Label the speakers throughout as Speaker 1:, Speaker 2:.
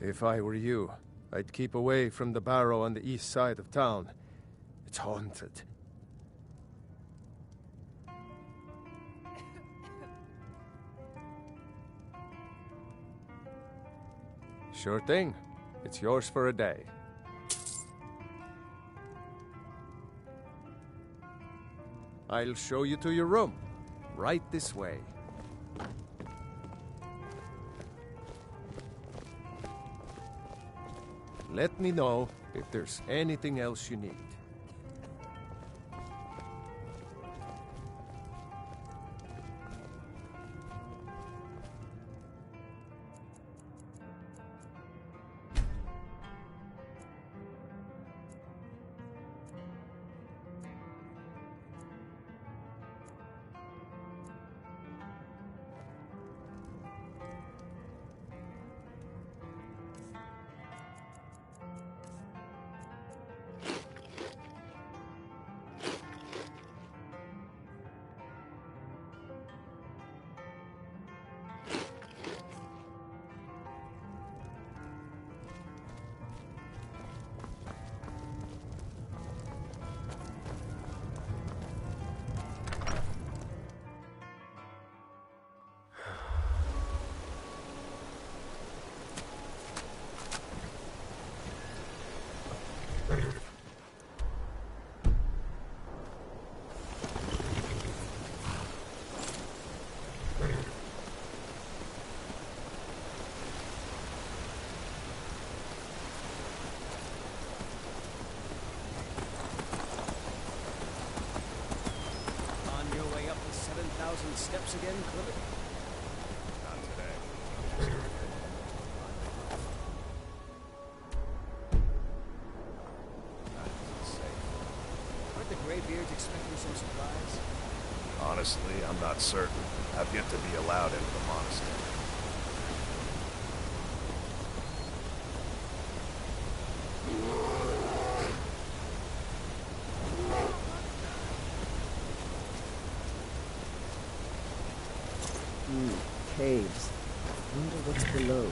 Speaker 1: If I were you, I'd keep away from the barrow on the east side of town. It's haunted. Sure thing. It's yours for a day. I'll show you to your room. Right this way. Let me know if there's anything else you need.
Speaker 2: Steps again, Clement?
Speaker 3: Not today.
Speaker 2: Aren't the Greybeards expecting some supplies?
Speaker 3: Honestly, I'm not certain. I've yet to be allowed into the monastery.
Speaker 4: Caves. Wonder what's below.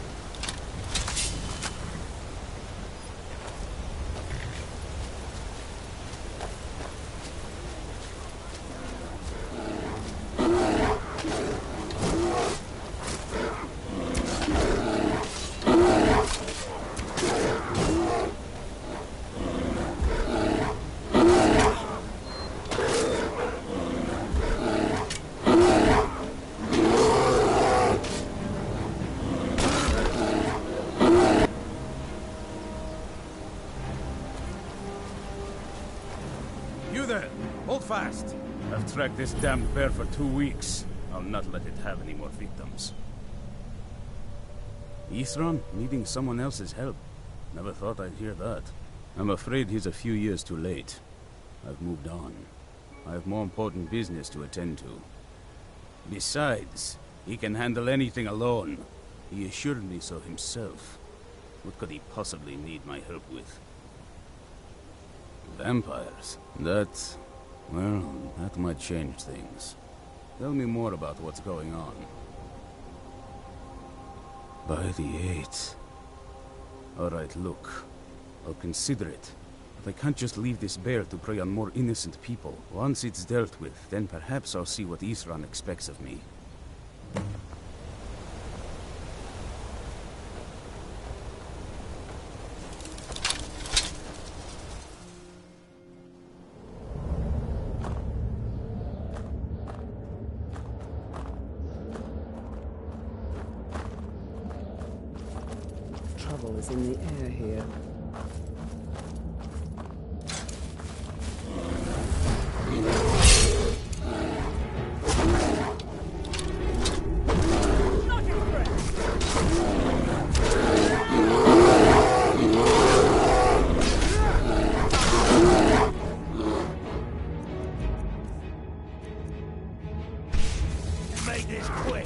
Speaker 5: Fast. I've tracked this damned bear for 2 weeks. I'll not let it have any more victims. Isran needing someone else's help. Never thought I'd hear that. I'm afraid he's a few years too late. I've moved on. I have more important business to attend to. Besides, he can handle anything alone. He assured me so himself. What could he possibly need my help with? Vampires? Well, that might change things. Tell me more about what's going on. By the 8th. Alright, look. I'll consider it. But I can't just leave this bear to prey on more innocent people. Once it's dealt with, then perhaps I'll see what Isran expects of me.
Speaker 4: Trouble is in the air here.
Speaker 5: Make this quick!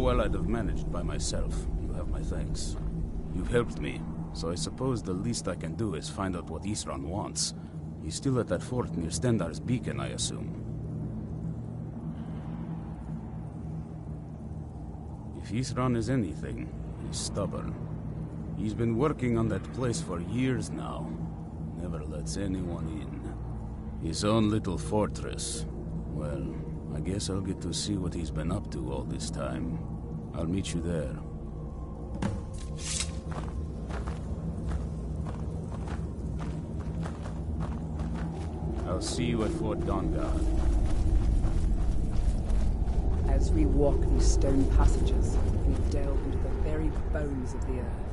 Speaker 5: well I'd have managed by myself. You have my thanks. You've helped me, so I suppose the least I can do is find out what Isran wants. He's still at that fort near Stendar's beacon, I assume. If Isran is anything, he's stubborn. He's been working on that place for years now. Never lets anyone in. His own little fortress. Well, I guess I'll get to see what he's been up to all this time. I'll meet you there. I'll see you at Fort Dawnguard.
Speaker 4: As we walk these stone passages, we delve into the very bones of the earth.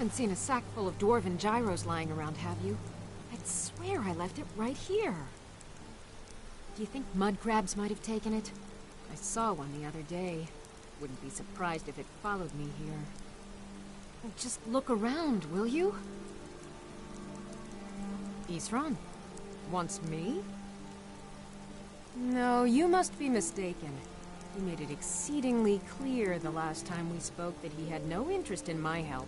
Speaker 6: haven't seen a sack full of dwarven gyros lying around, have you? I'd swear I left it right here. Do you think mud crabs might have taken it? I saw one the other day. Wouldn't be surprised if it followed me here. Well, just look around, will you? Isran? Wants me? No, you must be mistaken. He made it exceedingly clear the last time we spoke that he had no interest in my help.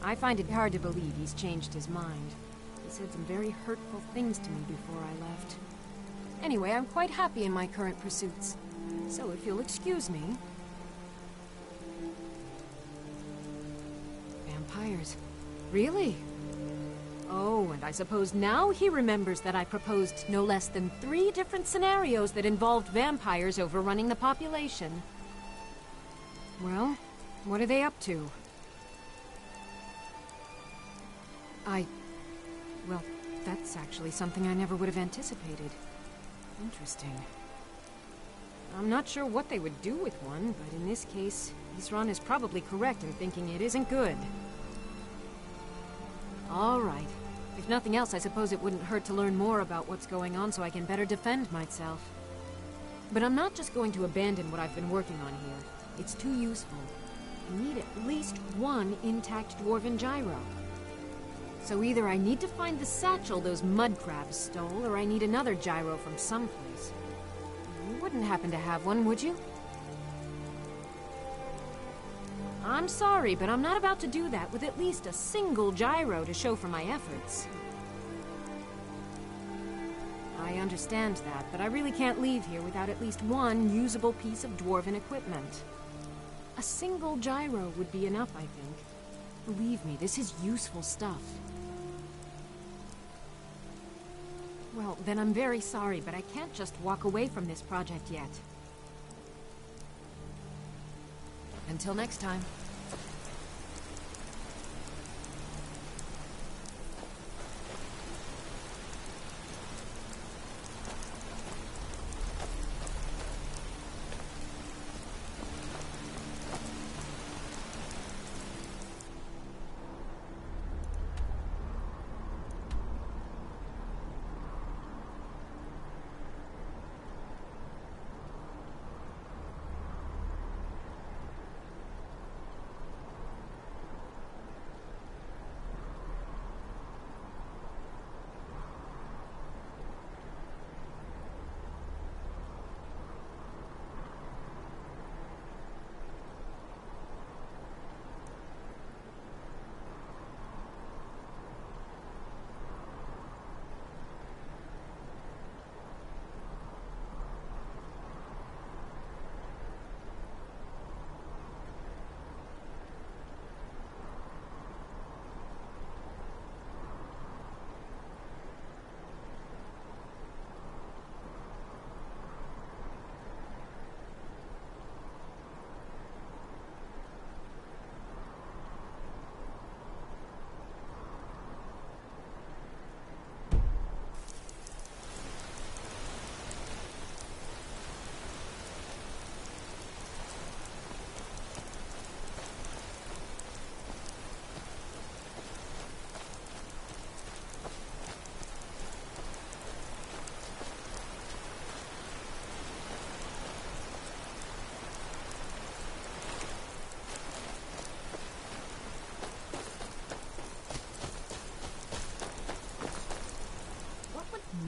Speaker 6: I find it hard to believe he's changed his mind. He said some very hurtful things to me before I left. Anyway, I'm quite happy in my current pursuits. So if you'll excuse me... Vampires. Really? Oh, and I suppose now he remembers that I proposed no less than 3 different scenarios that involved vampires overrunning the population. Well, what are they up to? Well, that's actually something I never would have anticipated. Interesting. I'm not sure what they would do with one, but in this case, Isran is probably correct in thinking it isn't good. All right. If nothing else, I suppose it wouldn't hurt to learn more about what's going on so I can better defend myself. But I'm not just going to abandon what I've been working on here. It's too useful. I need at least 1 intact dwarven gyro. So either I need to find the satchel those mud crabs stole, or I need another gyro from someplace. You wouldn't happen to have one, would you? I'm sorry, but I'm not about to do that with at least a single gyro to show for my efforts. I understand that, but I really can't leave here without at least 1 usable piece of dwarven equipment. A single gyro would be enough, I think. Believe me, this is useful stuff. Well, then I'm very sorry, but I can't just walk away from this project yet. Until next time.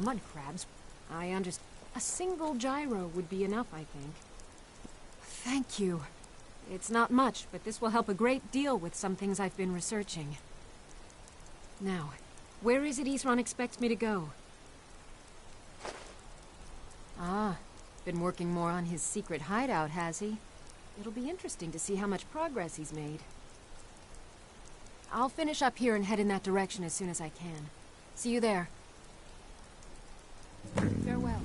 Speaker 6: Mud crabs. I understand. A single gyro would be enough, I think. Thank you. It's not much, but this will help a great deal with some things I've been researching. Now, where is it Isran expects me to go? Ah, been working more on his secret hideout, has he? It'll be interesting to see how much progress he's made. I'll finish up here and head in that direction as soon as I can. See you there. Farewell.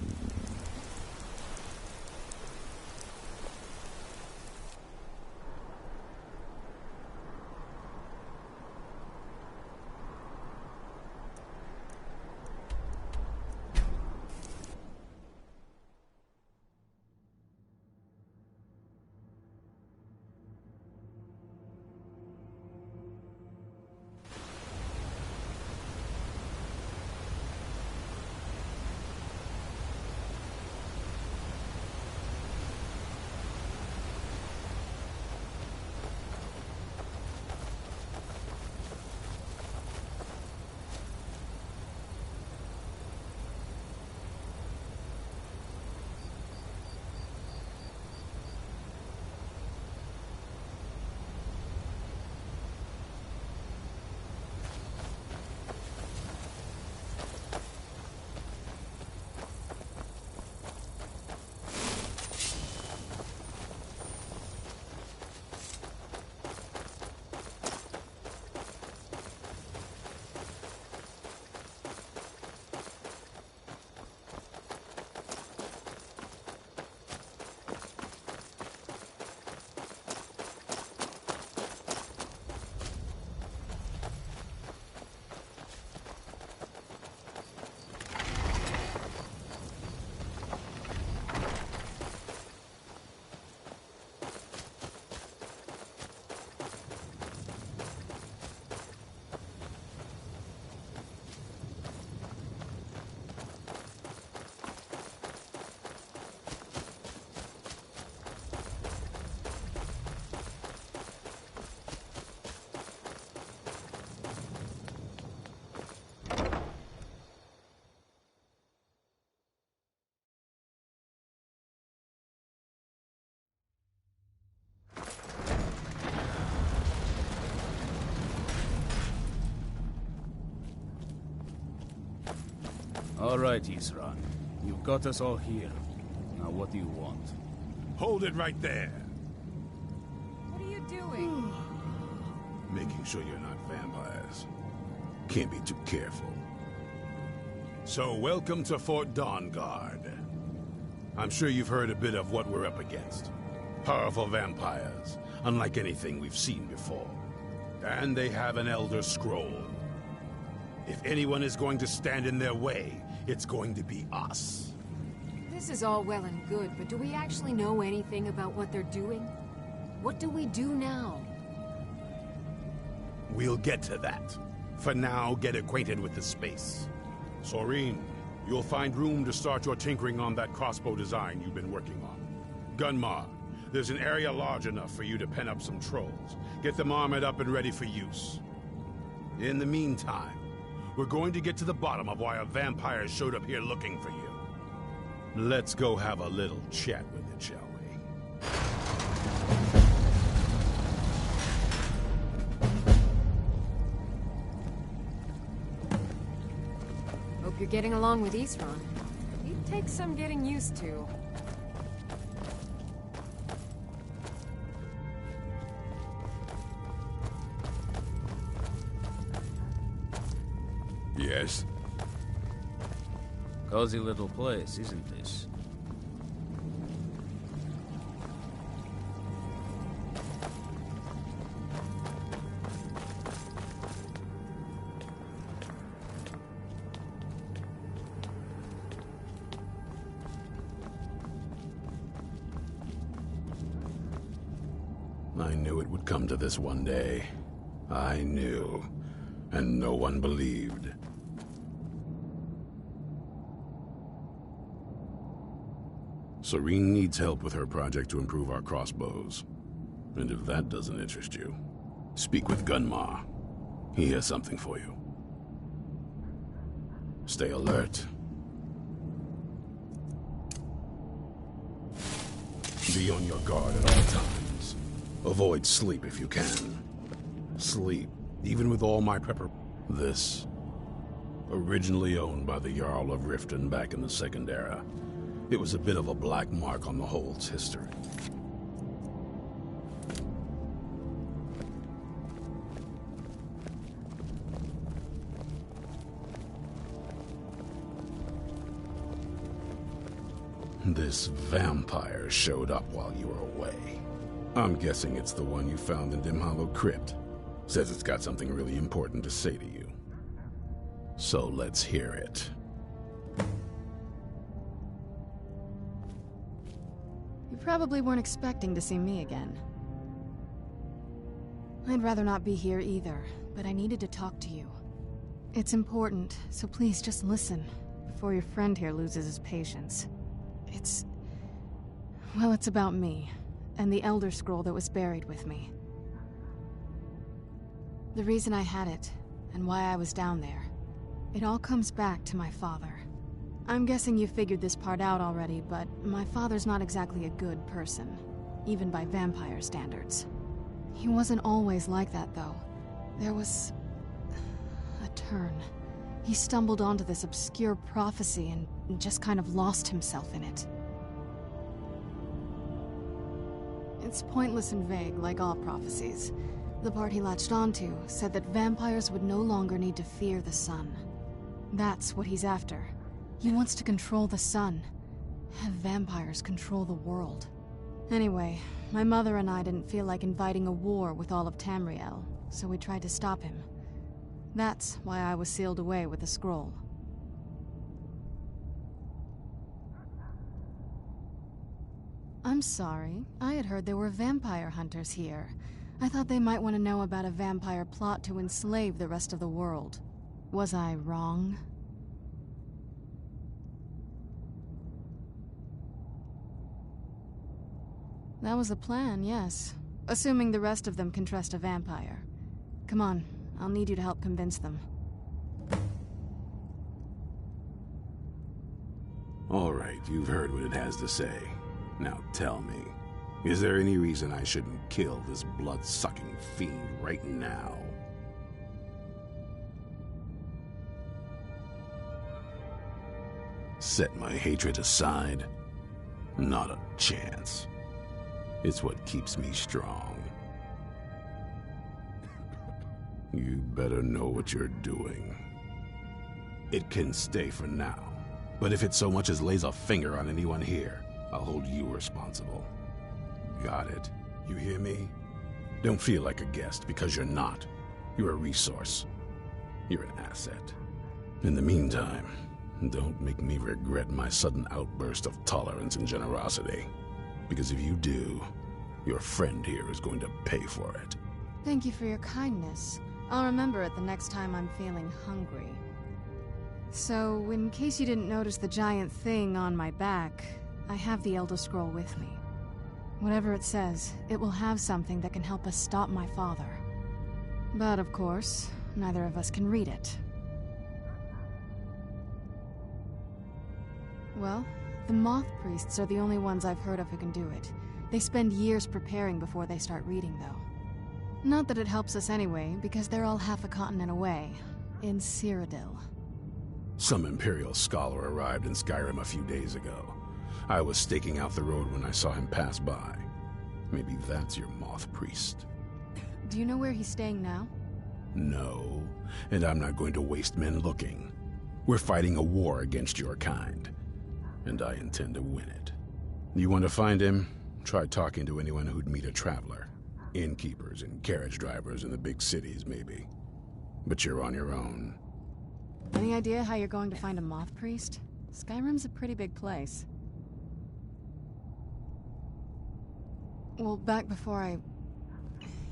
Speaker 5: All right, Isran. You've got us all here. Now what do you want?
Speaker 7: Hold it right there.
Speaker 6: What are you doing?
Speaker 7: Making sure you're not vampires. Can't be too careful. So, welcome to Fort Dawnguard. I'm sure you've heard a bit of what we're up against. Powerful vampires, unlike anything we've seen before. And they have an Elder Scroll. If anyone is going to stand in their way, it's going to be us.
Speaker 6: This is all well and good, but do we actually know anything about what they're doing? What do we do now?
Speaker 7: We'll get to that. For now, get acquainted with the space. Soreen, you'll find room to start your tinkering on that crossbow design you've been working on. Gunmar, there's an area large enough for you to pen up some trolls. Get them armored up and ready for use. In the meantime, we're going to get to the bottom of why a vampire showed up here looking for you. Let's go have a little chat with it, shall we?
Speaker 6: Hope you're getting along with Isran. He'd take some getting used to.
Speaker 7: Yes?
Speaker 5: Cozy little place, isn't this?
Speaker 7: I knew it would come to this one day. I knew. And no one believed. Soreen needs help with her project to improve our crossbows. And if that doesn't interest you, speak with Gunmar. He has something for you. Stay alert. Be on your guard at all times. Avoid sleep if you can. Sleep, even with all my prepper... This. Originally owned by the Jarl of Riften back in the Second Era. It was a bit of a black mark on the Hold's history. This vampire showed up while you were away. I'm guessing it's the one you found in Dim Hollow Crypt. Says it's got something really important to say to you. So let's hear it.
Speaker 8: You probably weren't expecting to see me again. I'd rather not be here either, but I needed to talk to you. It's important, so please just listen, before your friend here loses his patience. Well, it's about me, and the Elder Scroll that was buried with me. The reason I had it, and why I was down there, it all comes back to my father. I'm guessing you figured this part out already, but my father's not exactly a good person, even by vampire standards. He wasn't always like that, though. There was... a turn. He stumbled onto this obscure prophecy and just kind of lost himself in it. It's pointless and vague, like all prophecies. The part he latched onto said that vampires would no longer need to fear the sun. That's what he's after. He wants to control the sun. Have vampires control the world. Anyway, my mother and I didn't feel like inviting a war with all of Tamriel, so we tried to stop him. That's why I was sealed away with the scroll. I'm sorry. I had heard there were vampire hunters here. I thought they might want to know about a vampire plot to enslave the rest of the world. Was I wrong? That was the plan, yes. Assuming the rest of them can trust a vampire. Come on, I'll need you to help convince them.
Speaker 7: All right, you've heard what it has to say. Now tell me, is there any reason I shouldn't kill this blood-sucking fiend right now? Set my hatred aside? Not a chance. It's what keeps me strong. You'd better know what you're doing. It can stay for now, but if it so much as lays a finger on anyone here, I'll hold you responsible. Got it? You hear me? Don't feel like a guest, because you're not. You're a resource. You're an asset. In the meantime, don't make me regret my sudden outburst of tolerance and generosity. Because if you do, your friend here is going to pay for it.
Speaker 8: Thank you for your kindness. I'll remember it the next time I'm feeling hungry. So, in case you didn't notice the giant thing on my back, I have the Elder Scroll with me. Whatever it says, it will have something that can help us stop my father. But of course, neither of us can read it. Well, the Moth Priests are the only ones I've heard of who can do it. They spend years preparing before they start reading, though. Not that it helps us anyway, because they're all half a continent away, in Cyrodiil.
Speaker 7: Some Imperial scholar arrived in Skyrim a few days ago. I was staking out the road when I saw him pass by. Maybe that's your Moth Priest.
Speaker 8: Do you know where he's staying now?
Speaker 7: No, and I'm not going to waste men looking. We're fighting a war against your kind, and I intend to win it. You want to find him? Try talking to anyone who'd meet a traveler. Innkeepers and carriage drivers in the big cities, maybe. But you're on your own.
Speaker 8: Any idea how you're going to find a Moth Priest? Skyrim's a pretty big place. Well, back before I...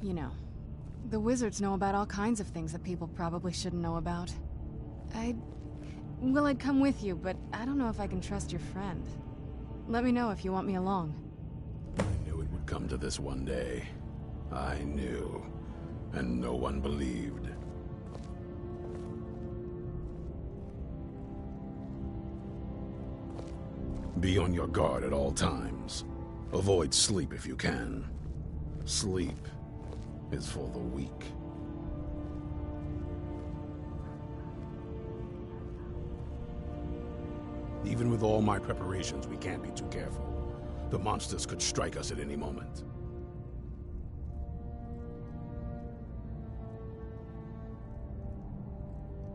Speaker 8: You know. The wizards know about all kinds of things that people probably shouldn't know about. I'd come with you, but I don't know if I can trust your friend. Let me know if you want me along.
Speaker 7: I knew it would come to this one day. I knew. And no one believed. Be on your guard at all times. Avoid sleep if you can. Sleep is for the weak. Even with all my preparations, we can't be too careful. The monsters could strike us at any moment.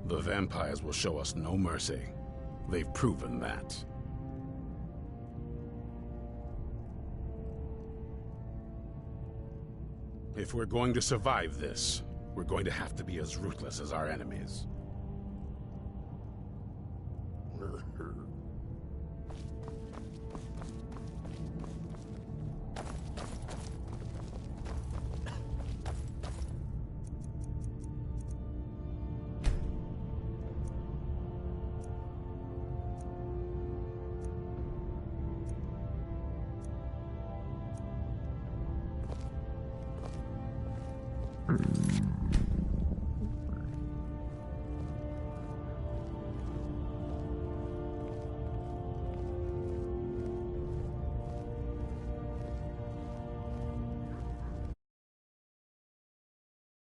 Speaker 7: The vampires will show us no mercy. They've proven that. If we're going to survive this, we're going to have to be as ruthless as our enemies.